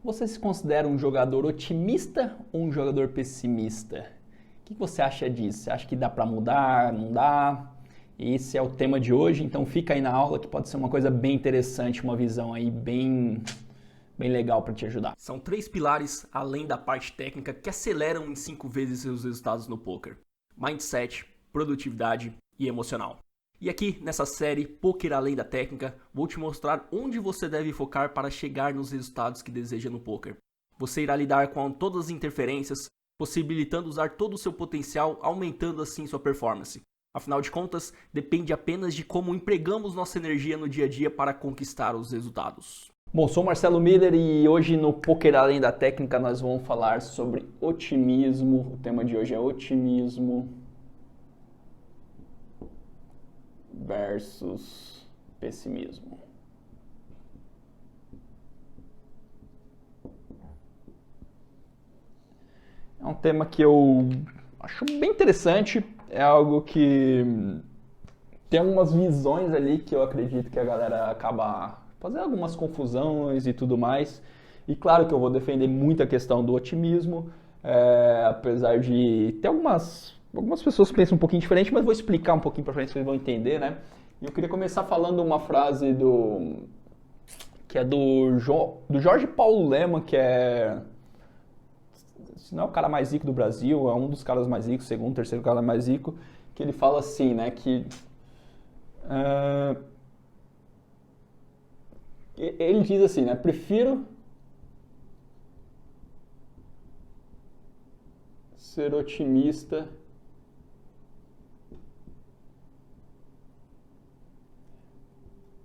Você se considera um jogador otimista ou um jogador pessimista? O que você acha disso? Você acha que dá para mudar, não dá? Esse é o tema de hoje, então fica aí na aula que pode ser uma coisa bem interessante, uma visão aí bem legal para te ajudar. São 3 pilares, além da parte técnica, que aceleram em 5 vezes seus resultados no poker: mindset, produtividade e emocional. E aqui, nessa série Poker Além da Técnica, vou te mostrar onde você deve focar para chegar nos resultados que deseja no poker. Você irá lidar com todas as interferências, possibilitando usar todo o seu potencial, aumentando assim sua performance. Afinal de contas, depende apenas de como empregamos nossa energia no dia a dia para conquistar os resultados. Bom, sou Marcelo Miller e hoje no Poker Além da Técnica nós vamos falar sobre otimismo. O tema de hoje é otimismo versus pessimismo. É um tema que eu acho bem interessante, é algo que tem algumas visões ali que eu acredito que a galera acaba fazendo algumas confusões e tudo mais. E claro que eu vou defender muito a questão do otimismo, apesar de ter algumas pessoas que pensam um pouquinho diferente, mas vou explicar um pouquinho para frente, vocês vão entender, né? E eu queria começar falando uma frase que é do Jorge Paulo Lemann, que se não é o cara mais rico do Brasil, é um dos caras mais ricos, segundo, terceiro cara mais rico, que ele fala assim, né, que ele diz assim, né, prefiro ser otimista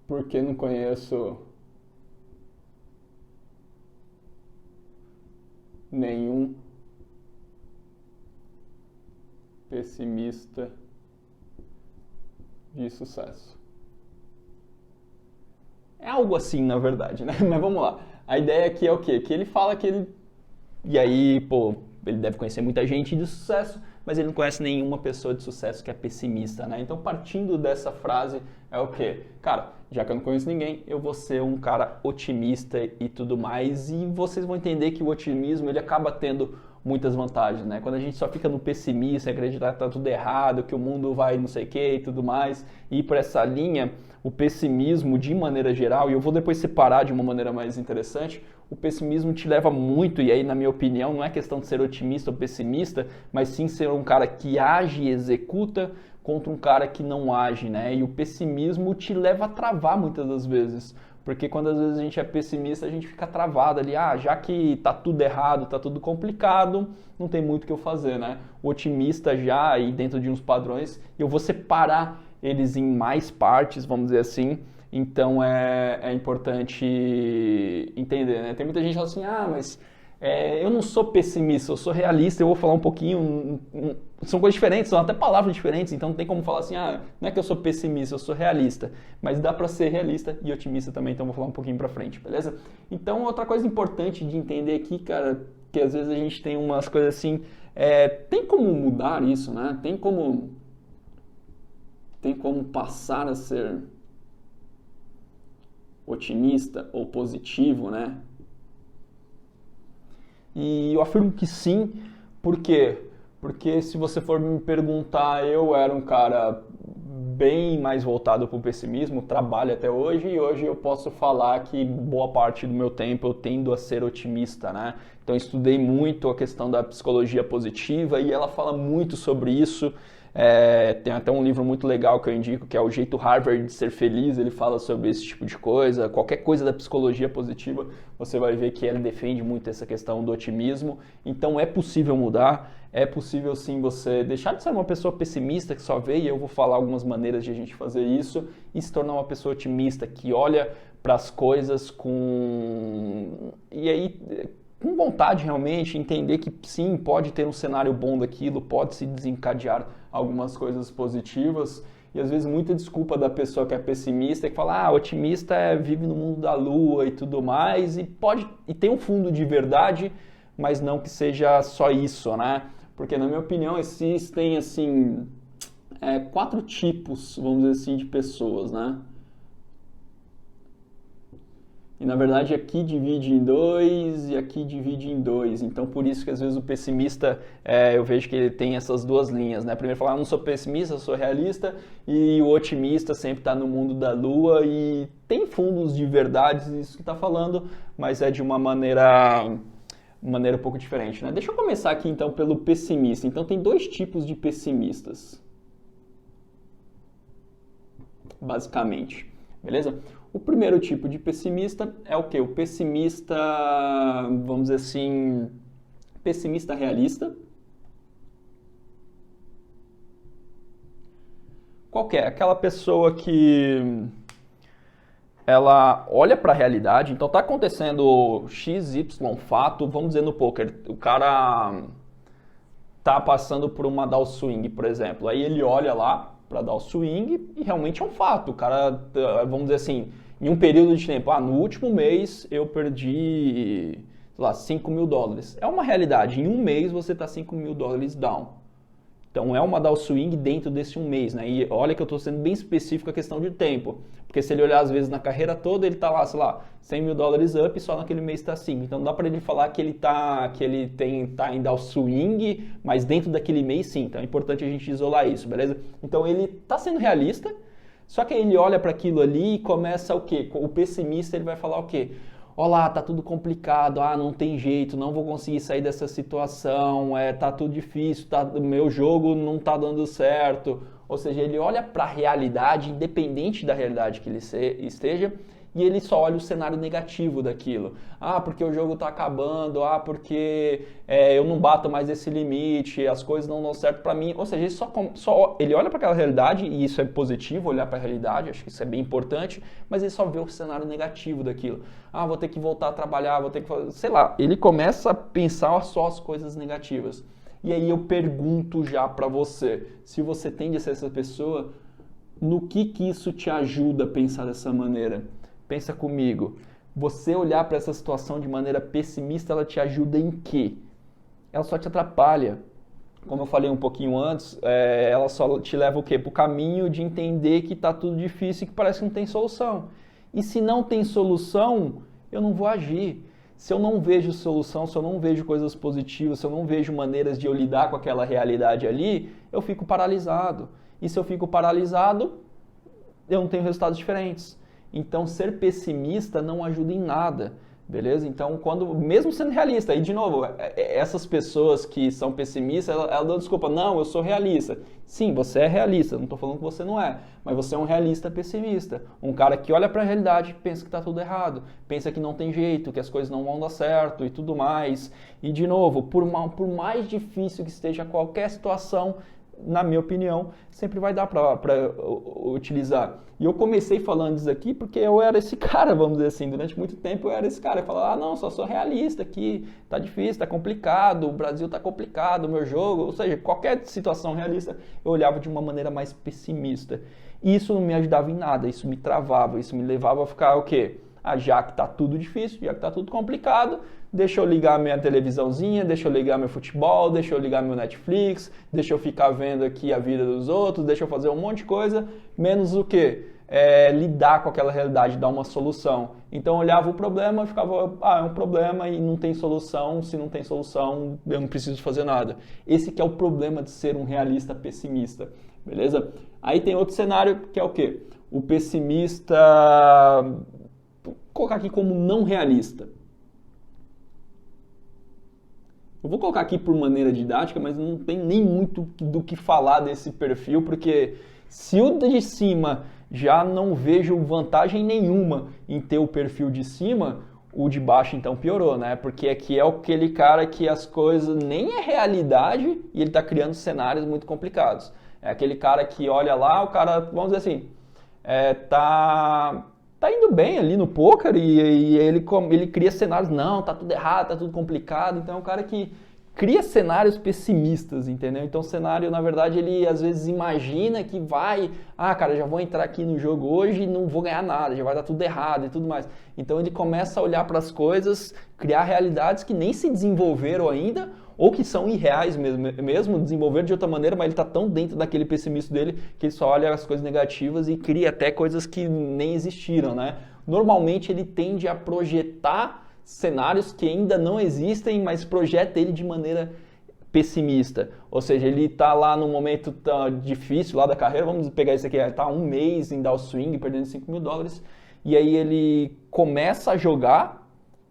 porque não conheço nenhum pessimista de sucesso. É algo assim, na verdade, né? Mas vamos lá. A ideia aqui é o quê? Que ele fala que ele... E aí, pô, ele deve conhecer muita gente de sucesso, mas ele não conhece nenhuma pessoa de sucesso que é pessimista, né? Então, partindo dessa frase, é o quê? Cara, já que eu não conheço ninguém, eu vou ser um cara otimista e tudo mais, e vocês vão entender que o otimismo, ele acaba tendo muitas vantagens, né? Quando a gente só fica no pessimismo, acreditar que tá tudo errado, que o mundo vai não sei o que e tudo mais, e ir por essa linha, o pessimismo, de maneira geral, e eu vou depois separar de uma maneira mais interessante, o pessimismo te leva muito, e aí na minha opinião não é questão de ser otimista ou pessimista, mas sim ser um cara que age e executa contra um cara que não age, né? E o pessimismo te leva a travar muitas das vezes, porque quando às vezes a gente é pessimista, a gente fica travado ali, já que tá tudo errado, tá tudo complicado, não tem muito o que eu fazer, né? O otimista já, aí dentro de uns padrões, eu vou separar eles em mais partes, vamos dizer assim, então é importante entender, né? Tem muita gente que fala assim, mas eu não sou pessimista, eu sou realista, eu vou falar um pouquinho, são coisas diferentes, são até palavras diferentes, então não tem como falar assim, não é que eu sou pessimista, eu sou realista, mas dá pra ser realista e otimista também, então vou falar um pouquinho pra frente, beleza? Então outra coisa importante de entender aqui, cara, que às vezes a gente tem umas coisas assim, tem como mudar isso, né? Tem como passar a ser otimista ou positivo, né? E eu afirmo que sim, por quê? Porque se você for me perguntar, eu era um cara bem mais voltado para o pessimismo, trabalho até hoje, e hoje eu posso falar que boa parte do meu tempo eu tendo a ser otimista, né? Então estudei muito a questão da psicologia positiva e ela fala muito sobre isso. Tem até um livro muito legal que eu indico, que é O Jeito Harvard de Ser Feliz, ele fala sobre esse tipo de coisa, qualquer coisa da psicologia positiva, você vai ver que ele defende muito essa questão do otimismo, então é possível mudar, é possível sim você deixar de ser uma pessoa pessimista que só vê, e eu vou falar algumas maneiras de a gente fazer isso, e se tornar uma pessoa otimista, que olha para as coisas com vontade realmente, entender que sim, pode ter um cenário bom daquilo, pode se desencadear algumas coisas positivas, e às vezes muita desculpa da pessoa que é pessimista, que fala, otimista vive no mundo da lua e tudo mais, e tem um fundo de verdade, mas não que seja só isso, né? Porque na minha opinião existem, assim, 4 tipos, vamos dizer assim, de pessoas, né? E na verdade aqui divide em 2 e aqui divide em 2. Então por isso que às vezes o pessimista, eu vejo que ele tem essas duas linhas, né? Primeiro falar, eu não sou pessimista, eu sou realista, e o otimista sempre está no mundo da lua e tem fundos de verdades isso que está falando, mas é de uma maneira um pouco diferente, né? Deixa eu começar aqui então pelo pessimista. Então tem dois tipos de pessimistas, basicamente, beleza? O primeiro tipo de pessimista é o quê? O pessimista, vamos dizer assim, pessimista realista. Qual que é? Aquela pessoa que ela olha para a realidade, então tá acontecendo X, Y fato, vamos dizer no poker, o cara tá passando por uma downswing, por exemplo, aí ele olha lá para downswing e realmente é um fato, o cara, vamos dizer assim, em um período de tempo, no último mês eu perdi, sei lá, $5.000, é uma realidade, em um mês você tá $5.000 down. Então é uma downswing dentro desse um mês, né? E olha que eu estou sendo bem específico a questão de tempo. Porque se ele olhar às vezes na carreira toda, ele está lá, sei lá, $100.000 up e só naquele mês está 5. Então não dá para ele falar que ele tá em downswing, mas dentro daquele mês sim. Então é importante a gente isolar isso, beleza? Então ele está sendo realista, só que aí ele olha para aquilo ali e começa o quê? O pessimista ele vai falar o quê? Olá, tá tudo complicado, não tem jeito, não vou conseguir sair dessa situação, tá tudo difícil, meu jogo não tá dando certo. Ou seja, ele olha para a realidade, independente da realidade que ele esteja, e ele só olha o cenário negativo daquilo. Porque o jogo tá acabando, porque eu não bato mais esse limite, as coisas não dão certo para mim. Ou seja, ele olha para aquela realidade, e isso é positivo, olhar para a realidade, acho que isso é bem importante, mas ele só vê o cenário negativo daquilo. Vou ter que voltar a trabalhar, vou ter que fazer, sei lá, ele começa a pensar só as coisas negativas. E aí eu pergunto já para você, se você tende a ser essa pessoa, no que isso te ajuda a pensar dessa maneira? Pensa comigo, você olhar para essa situação de maneira pessimista, ela te ajuda em quê? Ela só te atrapalha. Como eu falei um pouquinho antes, ela só te leva o quê? Para o caminho de entender que está tudo difícil e que parece que não tem solução. E se não tem solução, eu não vou agir. Se eu não vejo solução, se eu não vejo coisas positivas, se eu não vejo maneiras de eu lidar com aquela realidade ali, eu fico paralisado. E se eu fico paralisado, eu não tenho resultados diferentes. Então, ser pessimista não ajuda em nada, beleza? Então, mesmo sendo realista, aí de novo, essas pessoas que são pessimistas, elas dão desculpa, não, eu sou realista. Sim, você é realista, não estou falando que você não é, mas você é um realista pessimista. Um cara que olha para a realidade e pensa que está tudo errado, pensa que não tem jeito, que as coisas não vão dar certo e tudo mais. E de novo, por mais difícil que esteja qualquer situação, na minha opinião, sempre vai dar para utilizar. E eu comecei falando isso aqui porque eu era esse cara, vamos dizer assim, durante muito tempo eu era esse cara, eu falava, não, só sou realista aqui, tá difícil, tá complicado, o Brasil tá complicado, o meu jogo, ou seja, qualquer situação realista, eu olhava de uma maneira mais pessimista. E isso não me ajudava em nada, isso me travava, isso me levava a ficar o quê? Já que tá tudo difícil, já que tá tudo complicado, deixa eu ligar minha televisãozinha, deixa eu ligar meu futebol, deixa eu ligar meu Netflix, deixa eu ficar vendo aqui a vida dos outros, deixa eu fazer um monte de coisa, menos o quê? Lidar com aquela realidade, dar uma solução. Então eu olhava o problema e ficava, é um problema e não tem solução, se não tem solução eu não preciso fazer nada. Esse que é o problema de ser um realista pessimista, beleza? Aí tem outro cenário que é o quê? O pessimista, vou colocar aqui como não realista. Eu vou colocar aqui por maneira didática, mas não tem nem muito do que falar desse perfil, porque se o de cima já não vejo vantagem nenhuma em ter o perfil de cima, o de baixo então piorou, né? Porque aqui é aquele cara que as coisas nem é realidade e ele está criando cenários muito complicados. É aquele cara que olha lá, o cara, vamos dizer assim, tá indo bem ali no poker e ele cria cenários, não, tá tudo errado, tá tudo complicado, então é um cara que cria cenários pessimistas, entendeu? Então o cenário, na verdade, ele às vezes imagina que vai, cara, já vou entrar aqui no jogo hoje e não vou ganhar nada, já vai dar tudo errado e tudo mais. Então ele começa a olhar para as coisas, criar realidades que nem se desenvolveram ainda, ou que são irreais mesmo, desenvolver de outra maneira, mas ele está tão dentro daquele pessimismo dele que ele só olha as coisas negativas e cria até coisas que nem existiram, né? Normalmente ele tende a projetar cenários que ainda não existem, mas projeta ele de maneira pessimista. Ou seja, ele está lá num momento difícil lá da carreira, vamos pegar isso aqui, está um mês em downswing, perdendo $5.000, e aí ele começa a jogar,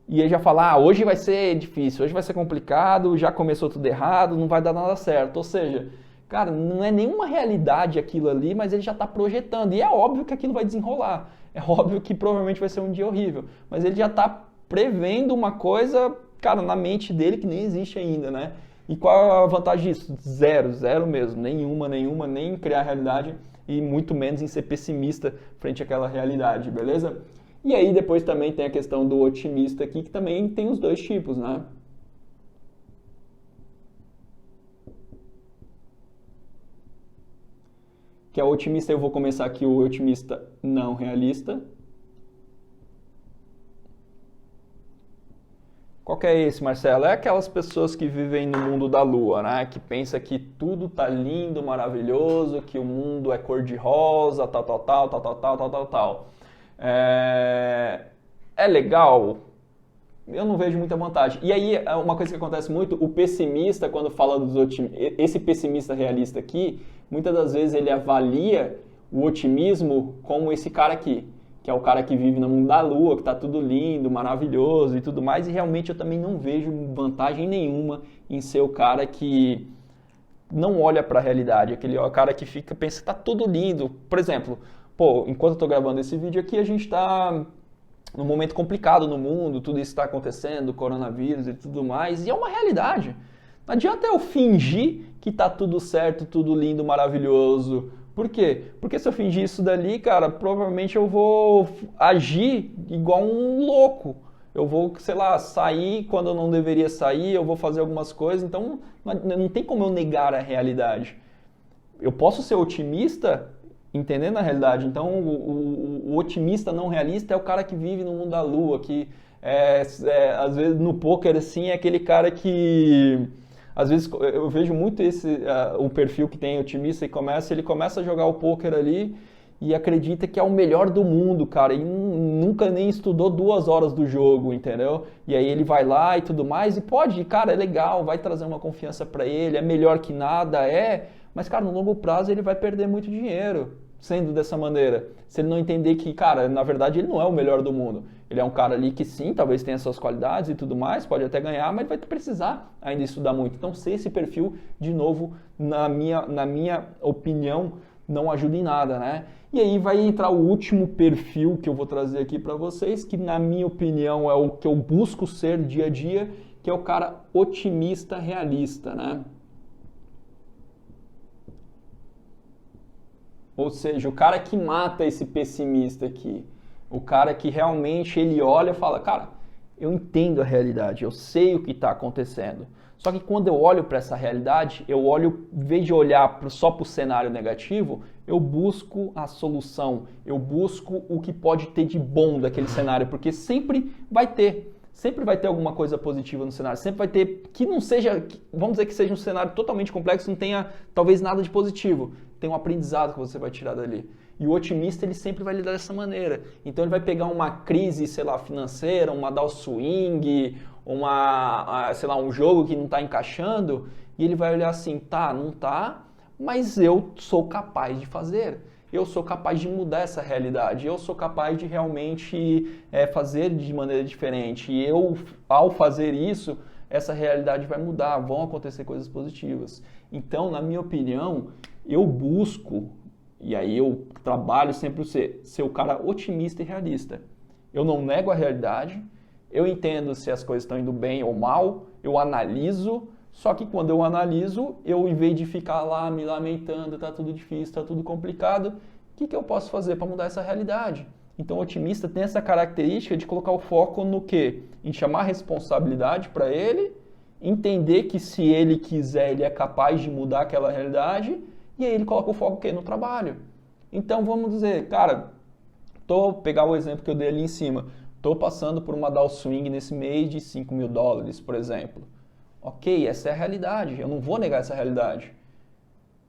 e ele já fala, hoje vai ser difícil, hoje vai ser complicado, já começou tudo errado, não vai dar nada certo. Ou seja, cara, não é nenhuma realidade aquilo ali, mas ele já está projetando. E é óbvio que aquilo vai desenrolar. É óbvio que provavelmente vai ser um dia horrível. Mas ele já está prevendo uma coisa, cara, na mente dele que nem existe ainda, né? E qual a vantagem disso? Zero mesmo. Nenhuma, nem em criar realidade e muito menos em ser pessimista frente àquela realidade, beleza? E aí depois também tem a questão do otimista aqui, que também tem os dois tipos, né? Que é o otimista, eu vou começar aqui o otimista não realista. Qual que é esse, Marcelo? É aquelas pessoas que vivem no mundo da lua, né? Que pensa que tudo tá lindo, maravilhoso, que o mundo é cor-de-rosa, tal. É legal? Eu não vejo muita vantagem. E aí, uma coisa que acontece muito, o pessimista, quando fala dos otimistas, esse pessimista realista aqui, muitas das vezes ele avalia o otimismo como esse cara aqui, que é o cara que vive no mundo da lua, que tá tudo lindo, maravilhoso e tudo mais, e realmente eu também não vejo vantagem nenhuma em ser o cara que não olha para a realidade, aquele cara que pensa que tá tudo lindo. Por exemplo, enquanto eu tô gravando esse vídeo aqui, a gente tá num momento complicado no mundo, tudo isso está acontecendo, coronavírus e tudo mais, e é uma realidade. Não adianta eu fingir que tá tudo certo, tudo lindo, maravilhoso. Por quê? Porque se eu fingir isso dali, cara, provavelmente eu vou agir igual um louco. Eu vou, sei lá, sair quando eu não deveria sair, eu vou fazer algumas coisas, então não tem como eu negar a realidade. Eu posso ser otimista entendendo a realidade. Então, o otimista não realista é o cara que vive no mundo da lua, que às vezes no poker assim é aquele cara que às vezes eu vejo muito o perfil que tem otimista e ele começa a jogar o poker ali e acredita que é o melhor do mundo, cara, e nunca nem estudou 2 horas do jogo, entendeu? E aí ele vai lá e tudo mais e pode, cara, é legal, vai trazer uma confiança para ele, é melhor que nada, mas, cara, no longo prazo ele vai perder muito dinheiro sendo dessa maneira. Se ele não entender que, cara, na verdade ele não é o melhor do mundo. Ele é um cara ali que sim, talvez tenha suas qualidades e tudo mais, pode até ganhar, mas ele vai precisar ainda estudar muito. Então, ser esse perfil, de novo, na minha opinião, não ajuda em nada, né? E aí vai entrar o último perfil que eu vou trazer aqui para vocês, que na minha opinião é o que eu busco ser dia a dia, que é o cara otimista realista, né? Ou seja, o cara que mata esse pessimista aqui, o cara que realmente ele olha e fala, cara, eu entendo a realidade, eu sei o que está acontecendo. Só que quando eu olho para essa realidade, em vez de olhar só para o cenário negativo, eu busco a solução, eu busco o que pode ter de bom daquele cenário, porque sempre vai ter alguma coisa positiva no cenário, sempre vai ter, que não seja, vamos dizer que seja um cenário totalmente complexo, não tenha talvez nada de positivo, tem um aprendizado que você vai tirar dali. E o otimista, ele sempre vai lidar dessa maneira. Então ele vai pegar uma crise, sei lá, financeira, uma downswing, um jogo que não está encaixando, e ele vai olhar assim, não tá, mas eu sou capaz de fazer. Eu sou capaz de mudar essa realidade, eu sou capaz de realmente fazer de maneira diferente. E ao fazer isso, essa realidade vai mudar, vão acontecer coisas positivas. Então, na minha opinião, eu busco, e aí eu trabalho sempre ser o cara otimista e realista. Eu não nego a realidade, eu entendo se as coisas estão indo bem ou mal, eu analiso, só que quando eu analiso, em vez de ficar lá me lamentando, tá tudo difícil, tá tudo complicado, o que eu posso fazer para mudar essa realidade? Então o otimista tem essa característica de colocar o foco no quê? Em chamar responsabilidade para ele, entender que se ele quiser, ele é capaz de mudar aquela realidade, e aí ele coloca o foco no trabalho. Então vamos dizer, cara, pegar o exemplo que eu dei ali em cima, estou passando por uma downswing nesse mês de $5.000, por exemplo. Ok, essa é a realidade, eu não vou negar essa realidade.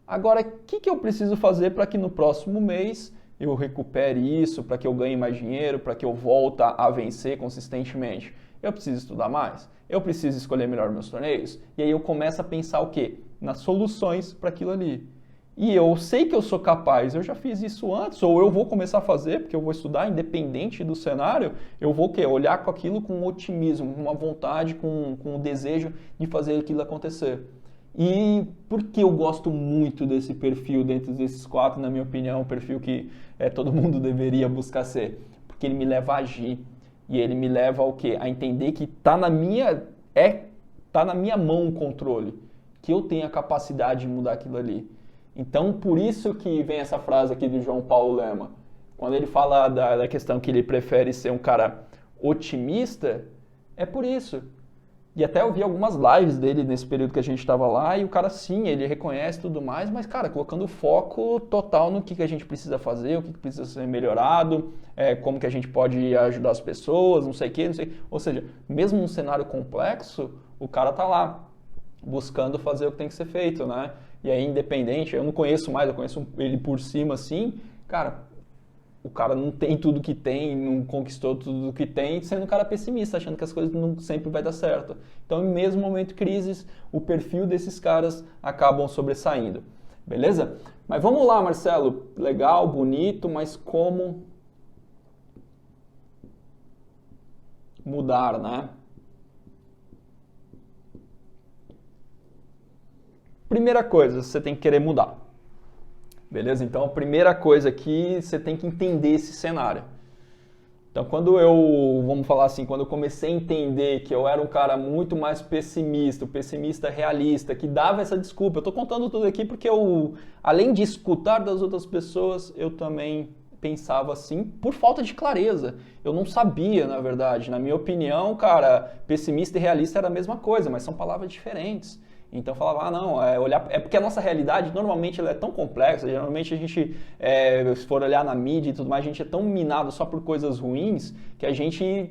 Agora, o que eu preciso fazer para que no próximo mês eu recupere isso, para que eu ganhe mais dinheiro, para que eu volte a vencer consistentemente? Eu preciso estudar mais? Eu preciso escolher melhor meus torneios? E aí eu começo a pensar o quê? Nas soluções para aquilo ali. E eu sei que eu sou capaz, eu já fiz isso antes, ou eu vou começar a fazer, porque eu vou estudar, independente do cenário, eu vou o quê? Olhar com aquilo com otimismo, com uma vontade, com o desejo de fazer aquilo acontecer. E por que eu gosto muito desse perfil dentro desses 4, na minha opinião, o perfil que todo mundo deveria buscar ser? Porque ele me leva a agir. E ele me leva ao quê? A entender que tá na minha mão o controle, que eu tenho a capacidade de mudar aquilo ali. Então, por isso que vem essa frase aqui do João Paulo Lema. Quando ele fala da questão que ele prefere ser um cara otimista, é por isso. E até eu vi algumas lives dele nesse período que a gente estava lá, e o cara sim, ele reconhece tudo mais, mas cara, colocando foco total no que a gente precisa fazer, o que precisa ser melhorado, como que a gente pode ajudar as pessoas, não sei o que, não sei. Ou seja, mesmo num cenário complexo, o cara tá lá, buscando fazer o que tem que ser feito, né? E aí, independente, eu não conheço mais, eu conheço ele por cima assim, cara, o cara não tem tudo que tem, não conquistou tudo que tem, sendo um cara pessimista, achando que as coisas não sempre vai dar certo. Então, em mesmo momento de crises, o perfil desses caras acabam sobressaindo. Beleza? Mas vamos lá, Marcelo. Legal, bonito, mas como mudar, né? Primeira coisa, você tem que querer mudar. Beleza? Então, a primeira coisa aqui, você tem que entender esse cenário. Então, vamos falar assim, quando eu comecei a entender que eu era um cara muito mais pessimista, pessimista realista, que dava essa desculpa. Eu estou contando tudo aqui porque além de escutar das outras pessoas, eu também pensava assim por falta de clareza. Eu não sabia, na verdade. Na minha opinião, cara, pessimista e realista era a mesma coisa, mas são palavras diferentes. Então eu falava, não, é porque a nossa realidade normalmente ela é tão complexa, geralmente a gente, se for olhar na mídia e tudo mais, a gente é tão minado só por coisas ruins que a gente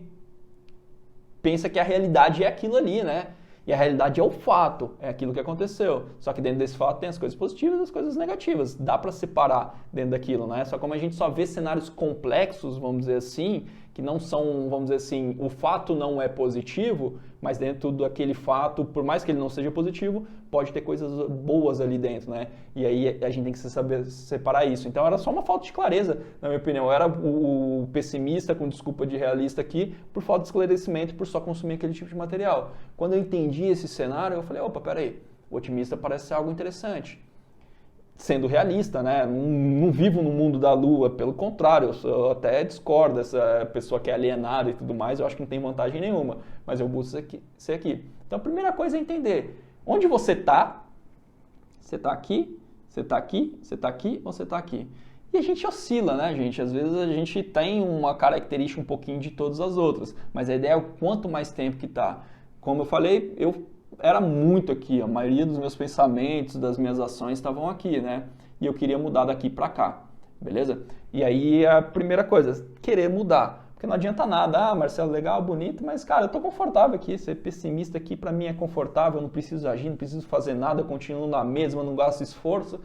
pensa que a realidade é aquilo ali, né? E a realidade é o fato, é aquilo que aconteceu. Só que dentro desse fato tem as coisas positivas e as coisas negativas. Dá para separar dentro daquilo, né? Só que como a gente só vê cenários complexos, vamos dizer assim, que não são, vamos dizer assim, o fato não é positivo, mas dentro daquele fato, por mais que ele não seja positivo, pode ter coisas boas ali dentro, né? E aí a gente tem que saber separar isso. Então era só uma falta de clareza, na minha opinião. Eu era o pessimista com desculpa de realista aqui, por falta de esclarecimento, por só consumir aquele tipo de material. Quando eu entendi esse cenário, eu falei, opa, peraí, o otimista parece ser algo interessante. Sendo realista, né? Não vivo no mundo da lua, pelo contrário, eu até discordo dessa pessoa que é alienada e tudo mais, eu acho que não tem vantagem nenhuma, mas eu busco ser aqui. Então a primeira coisa é entender onde você está. Você está aqui, você está aqui, você está aqui ou você está aqui. E a gente oscila, né, gente? Às vezes a gente tem uma característica um pouquinho de todas as outras, mas a ideia é o quanto mais tempo que está. Como eu falei, eu era muito aqui, a maioria dos meus pensamentos, das minhas ações estavam aqui, né? E eu queria mudar daqui para cá, beleza? E aí a primeira coisa, querer mudar. Porque não adianta nada, Marcelo, legal, bonito, mas cara, eu tô confortável aqui, ser pessimista aqui para mim é confortável, eu não preciso agir, não preciso fazer nada, eu continuo na mesma, não gasto esforço.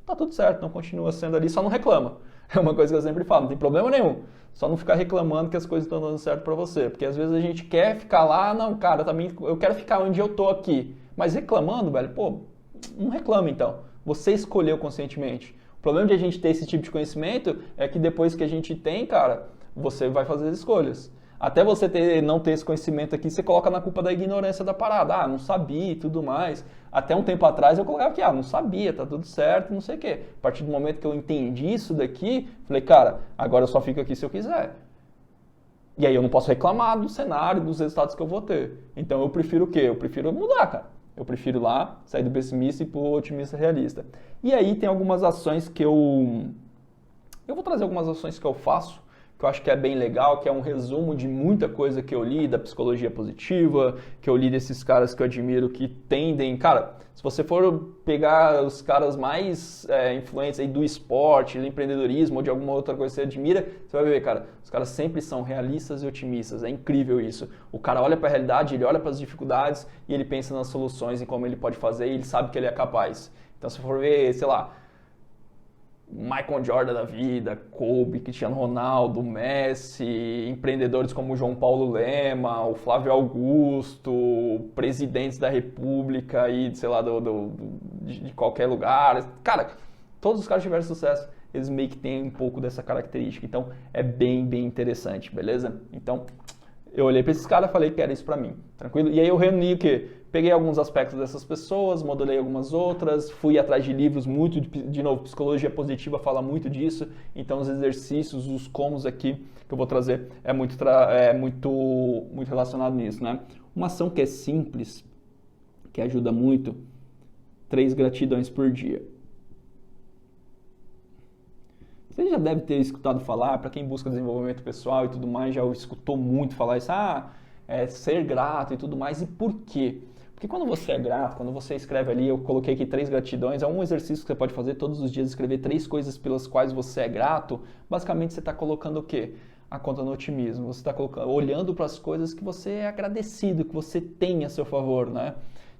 Tá tudo certo, não continua sendo ali, só não reclama. É uma coisa que eu sempre falo, não tem problema nenhum. Só não ficar reclamando que as coisas estão dando certo para você. Porque às vezes a gente quer ficar lá, não, cara, também eu quero ficar onde eu tô aqui. Mas reclamando, velho, pô, não reclama então. Você escolheu conscientemente. O problema de a gente ter esse tipo de conhecimento é que depois que a gente tem, cara, você vai fazer as escolhas. Até você não ter esse conhecimento aqui, você coloca na culpa da ignorância da parada. Ah, não sabia e tudo mais. Até um tempo atrás eu colocava aqui, não sabia, tá tudo certo, não sei o quê. A partir do momento que eu entendi isso daqui, falei, cara, agora eu só fico aqui se eu quiser. E aí eu não posso reclamar do cenário, dos resultados que eu vou ter. Então eu prefiro o quê? Eu prefiro mudar, cara. Eu prefiro lá sair do pessimista e pro otimista realista. E aí tem algumas ações que eu vou trazer algumas ações que eu faço, que eu acho que é bem legal, que é um resumo de muita coisa que eu li da psicologia positiva, que eu li desses caras que eu admiro que tendem... Cara, se você for pegar os caras mais influentes aí do esporte, do empreendedorismo ou de alguma outra coisa que você admira, você vai ver, cara, os caras sempre são realistas e otimistas. É incrível isso. O cara olha para a realidade, ele olha para as dificuldades e ele pensa nas soluções e como ele pode fazer e ele sabe que ele é capaz. Então, se for ver, sei lá, Michael Jordan da vida, Kobe, Cristiano Ronaldo, Messi, empreendedores como o João Paulo Lema, o Flávio Augusto, presidentes da República aí, sei lá, de qualquer lugar. Cara, todos os caras tiveram sucesso, eles meio que têm um pouco dessa característica. Então, é bem, bem interessante, beleza? Então, eu olhei para esses caras e falei que era isso para mim, tranquilo? E aí eu reuni o quê? Peguei alguns aspectos dessas pessoas, modelei algumas outras, fui atrás de livros muito, de novo, Psicologia Positiva fala muito disso, então os exercícios, os comos aqui que eu vou trazer é muito relacionado nisso, né? Uma ação que é simples, que ajuda muito, 3 gratidões por dia. Você já deve ter escutado falar, para quem busca desenvolvimento pessoal e tudo mais, já escutou muito falar isso, ser grato e tudo mais, e por quê? Porque quando você é grato, quando você escreve ali, eu coloquei aqui 3 gratidões, é um exercício que você pode fazer todos os dias, escrever 3 coisas pelas quais você é grato, basicamente você está colocando o quê? A conta no otimismo, você está olhando para as coisas que você é agradecido, que você tem a seu favor, né?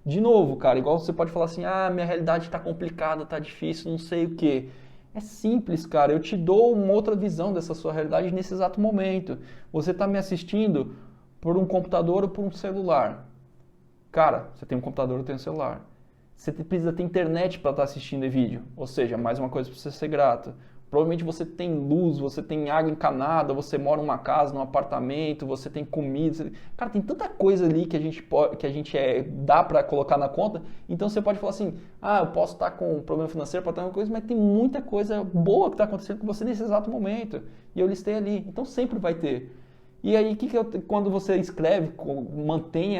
De novo, cara, igual você pode falar assim, minha realidade está complicada, está difícil, não sei o quê. É simples, cara, eu te dou uma outra visão dessa sua realidade nesse exato momento. Você está me assistindo por um computador ou por um celular. Cara, você tem um computador ou tem um celular. Você precisa ter internet para estar assistindo esse vídeo. Ou seja, mais uma coisa para você ser grato. Provavelmente você tem luz, você tem água encanada, você mora numa casa, num apartamento, você tem comida. Cara, tem tanta coisa ali que a gente dá para colocar na conta. Então você pode falar assim, eu posso estar com um problema financeiro, pode estar com coisa, mas tem muita coisa boa que está acontecendo com você nesse exato momento. E eu listei ali. Então sempre vai ter. E aí, quando você escreve, mantém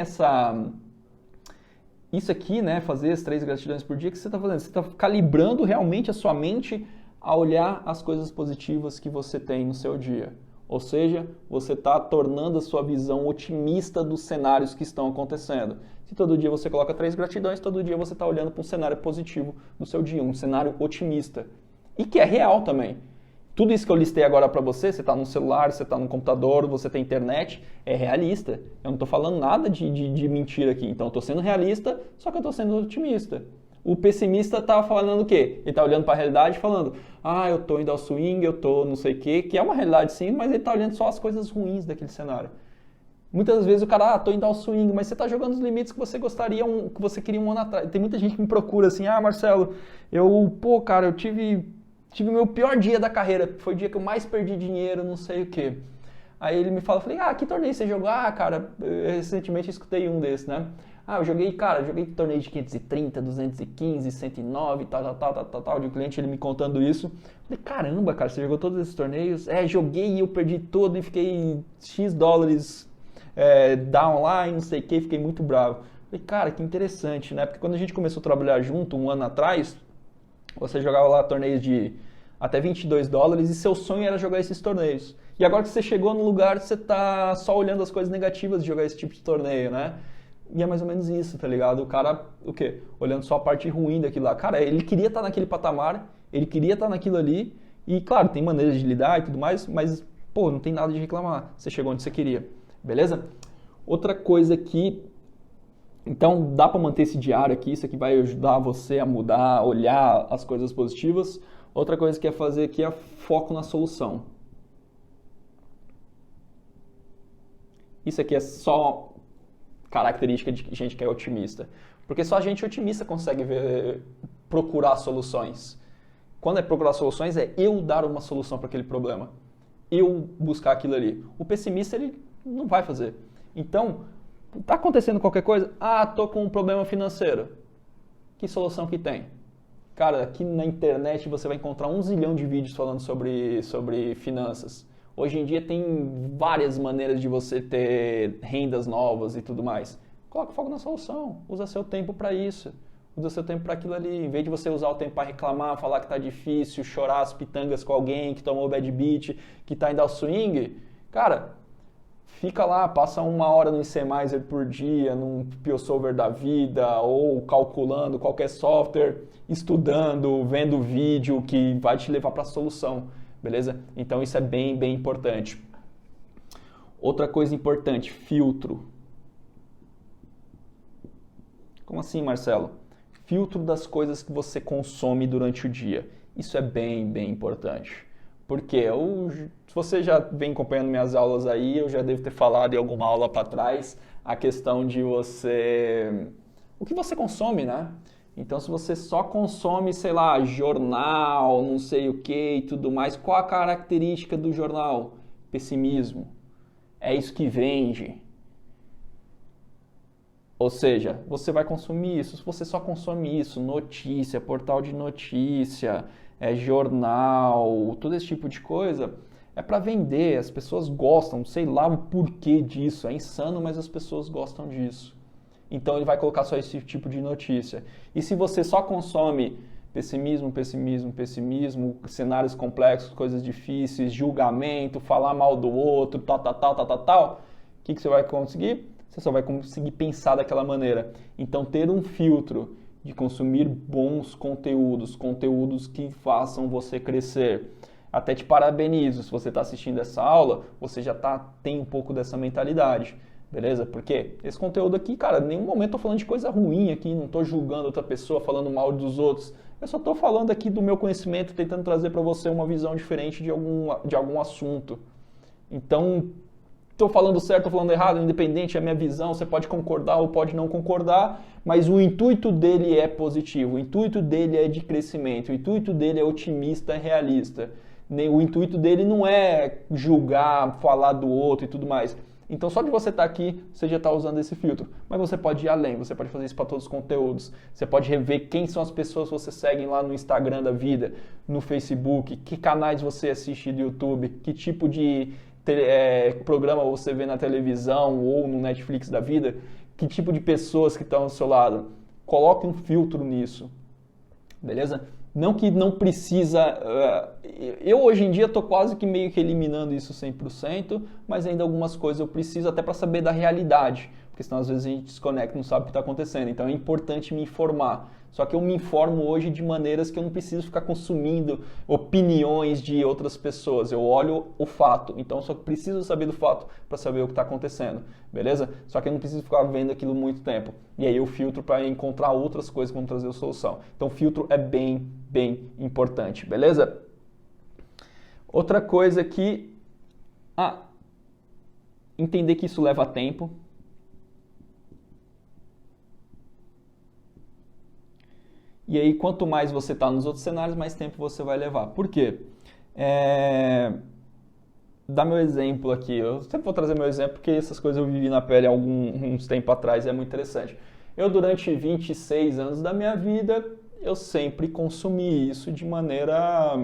isso aqui, né, fazer as 3 gratidões por dia, que você está fazendo? Você está calibrando realmente a sua mente a olhar as coisas positivas que você tem no seu dia. Ou seja, você está tornando a sua visão otimista dos cenários que estão acontecendo. Se todo dia você coloca 3 gratidões, todo dia você está olhando para um cenário positivo do seu dia, um cenário otimista. E que é real também. Tudo isso que eu listei agora para você está no celular, você está no computador, você tem internet, é realista. Eu não estou falando nada de mentira aqui. Então eu estou sendo realista, só que eu estou sendo otimista. O pessimista está falando o quê? Ele está olhando para a realidade e falando, eu estou indo ao swing, eu estou não sei o quê, que é uma realidade sim, mas ele está olhando só as coisas ruins daquele cenário. Muitas vezes o cara, estou indo ao swing, mas você está jogando os limites que você que você queria um ano atrás. Tem muita gente que me procura assim, Marcelo, eu tive meu pior dia da carreira, foi o dia que eu mais perdi dinheiro, não sei o quê. Aí ele me fala, que torneio você jogou? Cara, recentemente eu escutei um desses, né? Eu joguei torneio de 530, 215, 109, tal, de um cliente, ele me contando isso. Falei, caramba, cara, você jogou todos esses torneios? Joguei e eu perdi todo e fiquei X dólares down lá e não sei o que, fiquei muito bravo. Falei, cara, que interessante, né? Porque quando a gente começou a trabalhar junto, um ano atrás, você jogava lá torneios de até 22 dólares e seu sonho era jogar esses torneios. E agora que você chegou no lugar, você tá só olhando as coisas negativas de jogar esse tipo de torneio, né? E é mais ou menos isso, tá ligado? O cara, o quê? Olhando só a parte ruim daquilo lá. Cara, ele queria estar naquele patamar, ele queria estar naquilo ali, e claro, tem maneiras de lidar e tudo mais, mas, não tem nada de reclamar. Você chegou onde você queria, beleza? Outra coisa que... Então, dá para manter esse diário aqui, isso aqui vai ajudar você a mudar, a olhar as coisas positivas. Outra coisa que é fazer aqui é foco na solução. Isso aqui é só característica de gente que é otimista. Porque só gente otimista consegue procurar soluções. Quando é procurar soluções, é eu dar uma solução para aquele problema. Eu buscar aquilo ali. O pessimista, ele não vai fazer. Então, tá acontecendo qualquer coisa? Tô com um problema financeiro. Que solução que tem? Cara, aqui na internet você vai encontrar 1 zilhão de vídeos falando sobre finanças. Hoje em dia tem várias maneiras de você ter rendas novas e tudo mais. Coloca foco na solução, usa seu tempo para isso, usa seu tempo para aquilo ali. Em vez de você usar o tempo para reclamar, falar que tá difícil, chorar as pitangas com alguém que tomou bad beat, que tá indo ao swing, cara, fica lá, passa 1 hora no ICMizer por dia, num PeoSolver da vida, ou calculando qualquer software, estudando, vendo vídeo que vai te levar para a solução. Beleza? Então isso é bem, bem importante. Outra coisa importante, filtro. Como assim, Marcelo? Filtro das coisas que você consome durante o dia. Isso é bem, bem importante. Porque se você já vem acompanhando minhas aulas aí, eu já devo ter falado em alguma aula para trás a questão de o que você consome, né? Então, se você só consome, sei lá, jornal, não sei o que e tudo mais, qual a característica do jornal? Pessimismo. É isso que vende. Ou seja, você vai consumir isso. Se você só consome isso, notícia, portal de notícia, jornal, todo esse tipo de coisa, é para vender. As pessoas gostam, sei lá o porquê disso. É insano, mas as pessoas gostam disso. Então ele vai colocar só esse tipo de notícia. E se você só consome pessimismo, pessimismo, pessimismo, cenários complexos, coisas difíceis, julgamento, falar mal do outro, tal, o que você vai conseguir? Você só vai conseguir pensar daquela maneira. Então, ter um filtro de consumir bons conteúdos, conteúdos que façam você crescer. Até te parabenizo, se você está assistindo essa aula, você já tem um pouco dessa mentalidade, beleza? Porque esse conteúdo aqui, cara, em nenhum momento eu tô falando de coisa ruim aqui, não estou julgando outra pessoa, falando mal dos outros. Eu só estou falando aqui do meu conhecimento, tentando trazer para você uma visão diferente de algum assunto. Então, estou falando certo, estou falando errado, independente da minha visão, você pode concordar ou pode não concordar, mas o intuito dele é positivo, o intuito dele é de crescimento, o intuito dele é otimista, realista. O intuito dele não é julgar, falar do outro e tudo mais. Então, só de você estar aqui, você já está usando esse filtro. Mas você pode ir além, você pode fazer isso para todos os conteúdos. Você pode rever quem são as pessoas que você segue lá no Instagram da vida, no Facebook, que canais você assiste do YouTube, que tipo de programa você vê na televisão ou no Netflix da vida, que tipo de pessoas que estão ao seu lado. Coloque um filtro nisso, beleza? Não que não precisa... eu hoje em dia estou quase que meio que eliminando isso 100%, mas ainda algumas coisas eu preciso até para saber da realidade, porque senão às vezes a gente desconecta e não sabe o que está acontecendo. Então é importante me informar. Só que eu me informo hoje de maneiras que eu não preciso ficar consumindo opiniões de outras pessoas. Eu olho o fato, então eu só preciso saber do fato para saber o que está acontecendo, beleza? Só que eu não preciso ficar vendo aquilo muito tempo. E aí eu filtro para encontrar outras coisas que vão trazer a solução. Então filtro é bem, bem importante, beleza? Outra coisa que... entender que isso leva tempo. E aí, quanto mais você está nos outros cenários, mais tempo você vai levar. Por quê? Dá meu exemplo aqui. Eu sempre vou trazer meu exemplo, porque essas coisas eu vivi na pele há uns tempo atrás e é muito interessante. Eu, durante 26 anos da minha vida, eu sempre consumi isso de maneira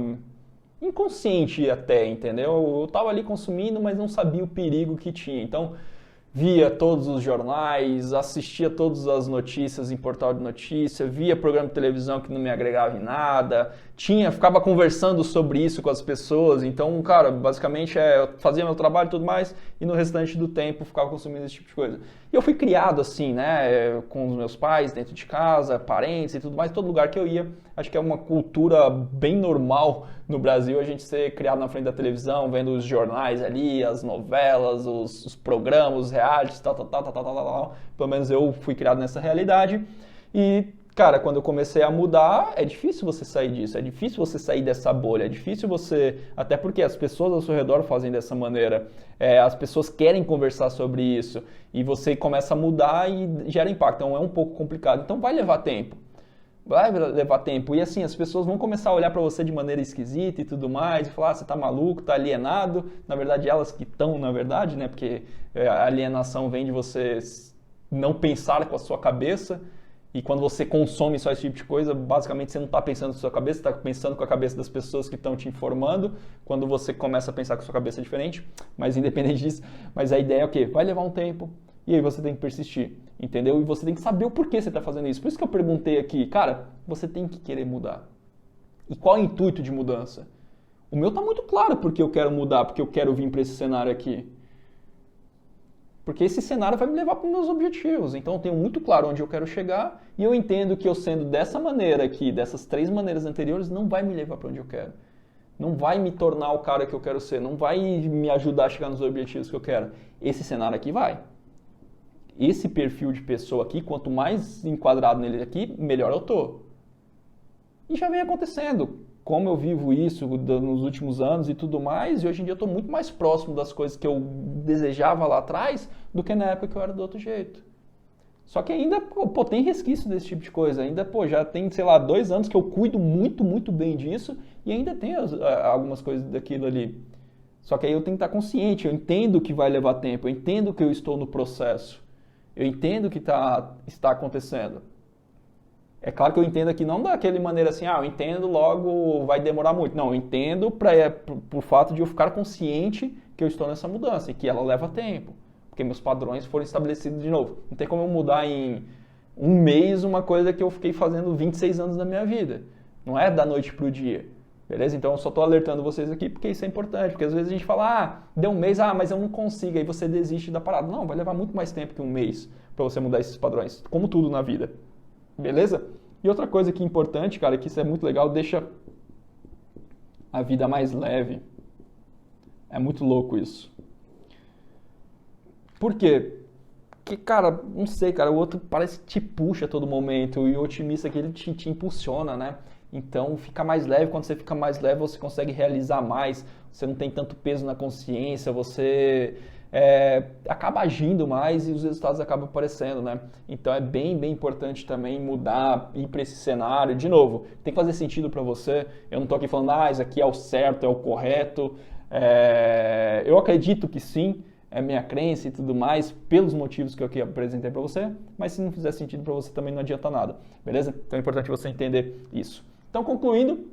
inconsciente até, entendeu? Eu estava ali consumindo, mas não sabia o perigo que tinha. Então, via todos os jornais, assistia todas as notícias em portal de notícia, via programa de televisão que não me agregava em nada, ficava conversando sobre isso com as pessoas. Então, cara, basicamente eu fazia meu trabalho e tudo mais, e no restante do tempo ficava consumindo esse tipo de coisa. E eu fui criado assim, né, com os meus pais dentro de casa, parentes e tudo mais, todo lugar que eu ia. Acho que é uma cultura bem normal no Brasil a gente ser criado na frente da televisão, vendo os jornais ali, as novelas, os programas, os realities, tal. Pelo menos eu fui criado nessa realidade. E, cara, quando eu comecei a mudar, é difícil você sair disso, é difícil você sair dessa bolha, é difícil você... Até porque as pessoas ao seu redor fazem dessa maneira, as pessoas querem conversar sobre isso, e você começa a mudar e gera impacto, então é um pouco complicado. Então vai levar tempo. Vai levar tempo. E assim, as pessoas vão começar a olhar para você de maneira esquisita e tudo mais, e falar, você tá maluco, tá alienado. Na verdade, elas que estão, na verdade, né? Porque a alienação vem de você não pensar com a sua cabeça. E quando você consome só esse tipo de coisa, basicamente você não está pensando com a sua cabeça, está pensando com a cabeça das pessoas que estão te informando. Quando você começa a pensar com a sua cabeça é diferente, mas independente disso. Mas a ideia é o quê? Vai levar um tempo. E aí você tem que persistir, entendeu? E você tem que saber o porquê você está fazendo isso. Por isso que eu perguntei aqui, cara, você tem que querer mudar. E qual é o intuito de mudança? O meu está muito claro porque eu quero mudar, porque eu quero vir para esse cenário aqui. Porque esse cenário vai me levar para os meus objetivos. Então eu tenho muito claro onde eu quero chegar e eu entendo que eu sendo dessa maneira aqui, dessas 3 maneiras anteriores, não vai me levar para onde eu quero. Não vai me tornar o cara que eu quero ser, não vai me ajudar a chegar nos objetivos que eu quero. Esse cenário aqui vai. Esse perfil de pessoa aqui, quanto mais enquadrado nele aqui, melhor eu tô. E já vem acontecendo. como eu vivo isso nos últimos anos e tudo mais, e hoje em dia eu estou muito mais próximo das coisas que eu desejava lá atrás do que na época que eu era do outro jeito. Só que ainda, pô, tem resquício desse tipo de coisa. Ainda, pô, já tem, sei lá, 2 anos que eu cuido muito, muito bem disso e ainda tem algumas coisas daquilo ali. Só que aí eu tenho que estar consciente, eu entendo que vai levar tempo, eu entendo que eu estou no processo, eu entendo que está acontecendo. É claro que eu entendo aqui não daquela maneira assim, eu entendo, logo vai demorar muito. Não, eu entendo por fato de eu ficar consciente que eu estou nessa mudança e que ela leva tempo. Porque meus padrões foram estabelecidos de novo. Não tem como eu mudar em 1 mês uma coisa que eu fiquei fazendo 26 anos da minha vida. Não é da noite para o dia. Beleza? Então eu só estou alertando vocês aqui porque isso é importante. Porque às vezes a gente fala, deu 1 mês, mas eu não consigo. Aí você desiste da parada. Não, vai levar muito mais tempo que 1 mês para você mudar esses padrões. Como tudo na vida. Beleza? E outra coisa que é importante, cara, que isso é muito legal, deixa a vida mais leve. É muito louco isso. Por quê? Porque, cara, não sei, cara, o outro parece que te puxa a todo momento e o otimista aqui, ele te impulsiona, né? Então, fica mais leve, quando você fica mais leve, você consegue realizar mais, você não tem tanto peso na consciência, você acaba agindo mais e os resultados acabam aparecendo, né? Então, é bem, bem importante também mudar, ir para esse cenário. De novo, tem que fazer sentido para você. Eu não tô aqui falando, isso aqui é o certo, é o correto. Eu acredito que sim, é minha crença e tudo mais, pelos motivos que eu aqui apresentei para você, mas se não fizer sentido para você também não adianta nada, beleza? Então é importante você entender isso. Então, concluindo,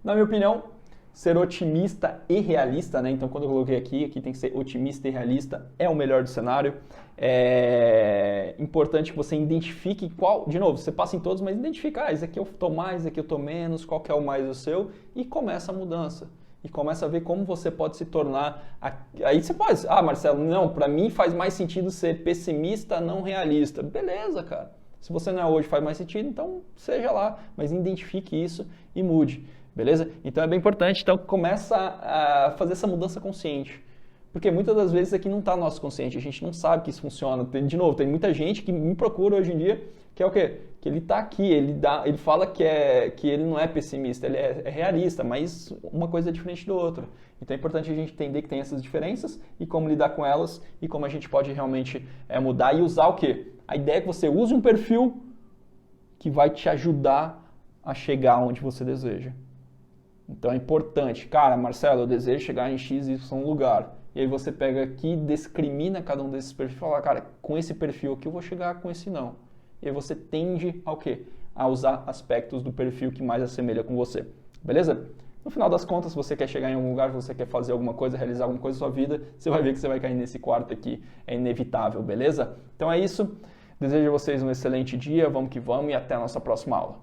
na minha opinião, ser otimista e realista, né? Então, quando eu coloquei aqui tem que ser otimista e realista, é o melhor do cenário. É importante que você identifique qual, de novo, você passa em todos, mas identifica, esse aqui eu tô mais, esse aqui eu tô menos, qual que é o mais o seu, e começa a mudança. E começa a ver como você pode se tornar... Aí você pode... Marcelo, não, para mim faz mais sentido ser pessimista, não realista. Beleza, cara. Se você não é hoje, faz mais sentido, então seja lá. Mas identifique isso e mude, beleza? Então é bem importante. Então começa a fazer essa mudança consciente. Porque muitas das vezes aqui não está no nosso consciente, a gente não sabe que isso funciona. De novo, tem muita gente que me procura hoje em dia, que é o quê? Que ele está aqui, ele fala que ele não é pessimista, ele é realista, mas uma coisa é diferente do outro. Então é importante a gente entender que tem essas diferenças e como lidar com elas e como a gente pode realmente mudar e usar o quê? A ideia é que você use um perfil que vai te ajudar a chegar onde você deseja. Então é importante, cara, Marcelo, eu desejo chegar em X, Y lugar. E aí você pega aqui, discrimina cada um desses perfis e fala, cara, com esse perfil aqui eu vou chegar, com esse não. E aí você tende ao quê? A usar aspectos do perfil que mais assemelha com você. Beleza? No final das contas, se você quer chegar em algum lugar, se você quer fazer alguma coisa, realizar alguma coisa na sua vida, você vai ver que você vai cair nesse quarto aqui. É inevitável, beleza? Então é isso. Desejo a vocês um excelente dia, vamos que vamos e até a nossa próxima aula.